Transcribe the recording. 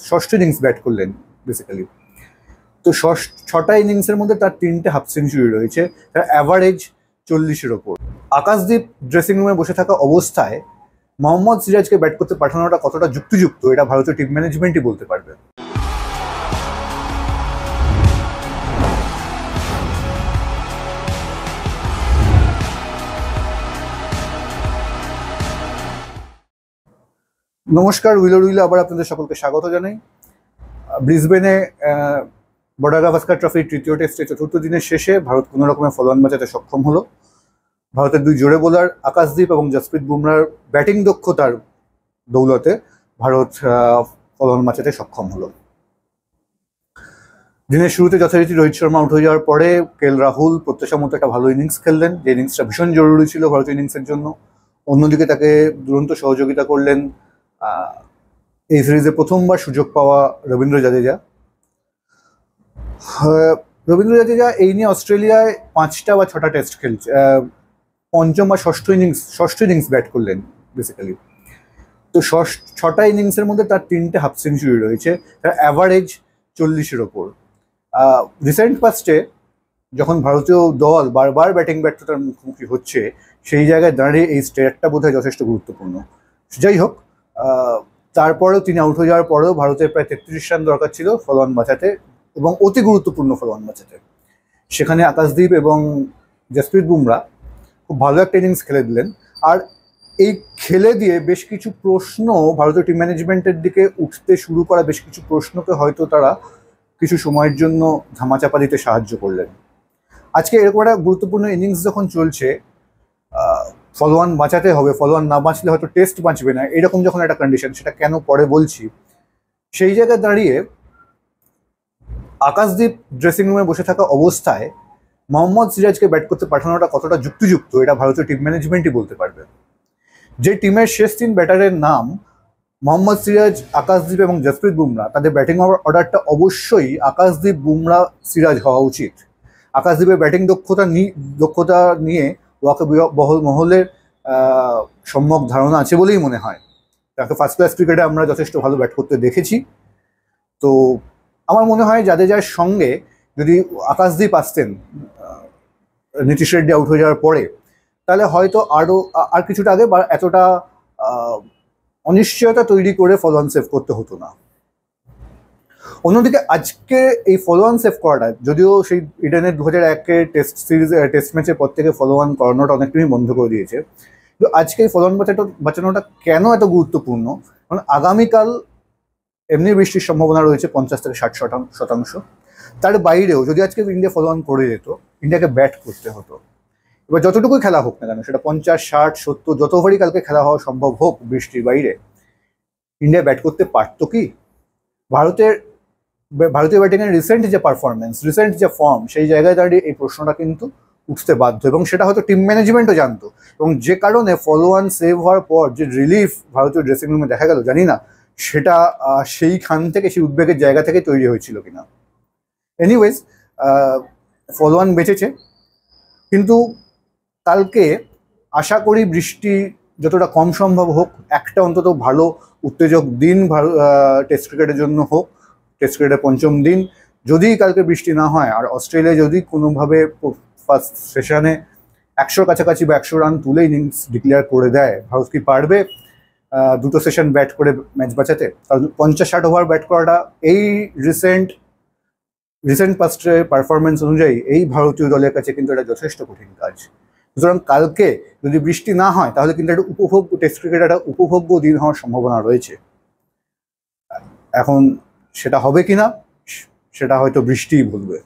ষষ্ঠ innings bat করলেন basically. তো ছটা ইনিংসের মধ্যে তার 3টে হাফ সেঞ্চুরি রয়েছে, তার অ্যাভারেজ 40-এর ওপর। আকাশদীপ ড্রেসিং রুমে বসে থাকা অবস্থায় মোহাম্মদ সিরাজকে ব্যাট করতে পাঠানোটা কতটা যুক্তিযুক্ত এটা ভারতীয় টিম ম্যানেজমেন্টই বলতে পারবে। নমস্কার, উইলে আবার আপনাদের সকলকে স্বাগত জানাই। ব্রিসবেনে বর্ডার গাভাস্কার ট্রফির তৃতীয় টেস্টে চতুর্থ দিনের শেষে ভারত কোনো রকমের ফলোয়ান বাঁচাতে সক্ষম হলো। ভারতের দুই জোড়ে বোলার আকাশদীপ এবং জসপ্রীত বুমরার ব্যাটিং দক্ষতার দৌলতে ভারত ফলোয়ান বাঁচাতে সক্ষম হলো। দিনের শুরুতে যথারীতি রোহিত শর্মা আউট হয়ে যাওয়ার পরে কেএল রাহুল প্রত্যাশা মতো একটা ভালো ইনিংস খেললেন, যে ইনিংসটা ভীষণ জরুরি ছিল ভারতীয় ইনিংসের জন্য। অন্যদিকে তাকে দুরন্ত সহযোগিতা করলেন এই সিরিজে প্রথমবার সুযোগ পাওয়া রবীন্দ্র জাদেজা। রবীন্দ্র জাদেজা এই নিয়ে অস্ট্রেলিয়ায় 5টা বা 6টা টেস্ট খেলছে, পঞ্চম বা ষষ্ঠ ইনিংস ব্যাট করলেন বেসিক্যালি। তো 6টা ইনিংসের মধ্যে তার 3টে হাফ সেঞ্চুরি রয়েছে, তার অ্যাভারেজ 40-এর ওপর। রিসেন্ট পাস্টে যখন ভারতীয় দল বারবার ব্যাটিং ব্যর্থতার মুখোমুখি হচ্ছে, সেই জায়গায় দাঁড়িয়ে এই স্টেটটা বোধহয় যথেষ্ট গুরুত্বপূর্ণ। যাই হোক, তারপরেও তিনি আউট হয়ে যাওয়ার পরেও ভারতের প্রায় 33 রান দরকার ছিল ফলোয়ান বাঁচাতে, এবং অতি গুরুত্বপূর্ণ ফলোয়ান বাঁচাতে। সেখানে আকাশদীপ এবং জসপ্রীত বুমরা খুব ভালো একটা ইনিংস খেলে দিলেন। আর এই খেলে দিয়ে বেশ কিছু প্রশ্ন ভারতীয় টিম ম্যানেজমেন্টের দিকে উঠতে শুরু করা, বেশ কিছু প্রশ্নকে হয়তো তারা কিছু সময়ের জন্য ধামাচাপা দিতে সাহায্য করলেন। আজকে এরকম একটা গুরুত্বপূর্ণ ইনিংস যখন চলছে, ফলোয়ান বাঁচাতে হবে, ফলোয়ান না বাঁচলে হয়তো টেস্ট বাঁচবে না, এরকম যখন একটা কন্ডিশন, সেটা কেন পরে বলছি। সেই জায়গায় দাঁড়িয়ে আকাশদীপ ড্রেসিং রুমে বসে থাকা অবস্থায় মোহাম্মদ সিরাজকে ব্যাট করতে পাঠানোটা কতটা যুক্তিযুক্ত এটা ভারতীয় টিম ম্যানেজমেন্টই বলতে পারবে। যে টিমের শেষ 3 ব্যাটারের নাম মোহাম্মদ সিরাজ, আকাশদীপ এবং জসপ্রীত বুমরা, তাদের ব্যাটিং অর্ডারটা অবশ্যই আকাশদীপ, বুমরা, সিরাজ হওয়া উচিত। আকাশদীপের ব্যাটিং দক্ষতা নিয়ে ওয়াকিবহল মহলের সম্যক ধারণা আছে বলেই মনে হয়। তাকে ফার্স্ট ক্লাস ক্রিকেটে আমরা যথেষ্ট ভালো ব্যাট করতে দেখেছি। তো আমার মনে হয় জাদেজার সঙ্গে যদি আকাশদীপ আসতেন নীতিশ রেড্ডি আউট হয়ে যাওয়ার পরে, তাহলে হয়তো আর কিছুটা আগে বা এতটা অনিশ্চয়তা তৈরি করে ফলোয়ান সেভ করতে হতো না। অন্যদিকে আজকে এই ফলোয়ান সেভ করাটা, যদিও সেই ইডেনের 2001-এর টেস্ট ম্যাচের পর থেকে ফলোয়ান করানোটা অনেকটাই বন্ধ করে দিয়েছে, কিন্তু আজকে এই ফলোয়ান বাঁচানোটা কেন এত গুরুত্বপূর্ণ? কারণ আগামীকাল এমনি বৃষ্টির সম্ভাবনা রয়েছে 50 থেকে 60%। তার বাইরেও যদি আজকে ইন্ডিয়া ফলোয়ান করে যেত, ইন্ডিয়াকে ব্যাট করতে হতো। এবার যতটুকুই খেলা হোক না কেন, সেটা 50, 60, 70 যত ওভারই কালকে খেলা হওয়া সম্ভব হোক বৃষ্টির বাইরে, ইন্ডিয়া ব্যাট করতে পারতো কি? ভারতীয় ব্যাটিংয়ের রিসেন্ট যে পারফরমেন্স, রিসেন্ট যে ফর্ম, সেই জায়গায় দাঁড়িয়ে এই প্রশ্নটা কিন্তু উঠতে বাধ্য, এবং সেটা হয়তো টিম ম্যানেজমেন্টও জানতো। এবং যে কারণে ফলোয়ান সেভ হওয়ার পর যে রিলিফ ভারতীয় ড্রেসিং রুমে দেখা গেল, জানি না সেটা সেইখান থেকে, সেই উদ্বেগের জায়গা থেকে তৈরি হয়েছিল কিনা। এনিওয়েজ, ফলোয়ান বেঁচেছে, কিন্তু কালকে আশা করি বৃষ্টি যতটা কম সম্ভব হোক, একটা অন্তত ভালো উত্তেজক দিন টেস্ট ক্রিকেটের জন্য হোক। টেস্ট ক্রিকেটের 5ম দিন, যদি কালকে বৃষ্টি না হয় আর অস্ট্রেলিয়া যদি কোনোভাবে ফার্স্ট সেশনে 100-র কাছাকাছি বা 100 রান তুলে ইনিংস ডিক্লেয়ার করে দেয়, ভারত কি পারবে 2টো সেশন ব্যাট করে ম্যাচ বাঁচাতে? কারণ 50-60 ওভার ব্যাট করাটা এই রিসেন্ট পাস্টের পারফরমেন্স অনুযায়ী এই ভারতীয় দলের কাছে কিন্তু এটা যথেষ্ট কঠিন কাজ। সুতরাং কালকে যদি বৃষ্টি না হয়, তাহলে কিন্তু একটা টেস্ট ক্রিকেট একটা উপভোগ্য দিন হওয়ার সম্ভাবনা রয়েছে। এখন সেটা হবে কিনা, সেটা হয়তো বৃষ্টিই বলবে।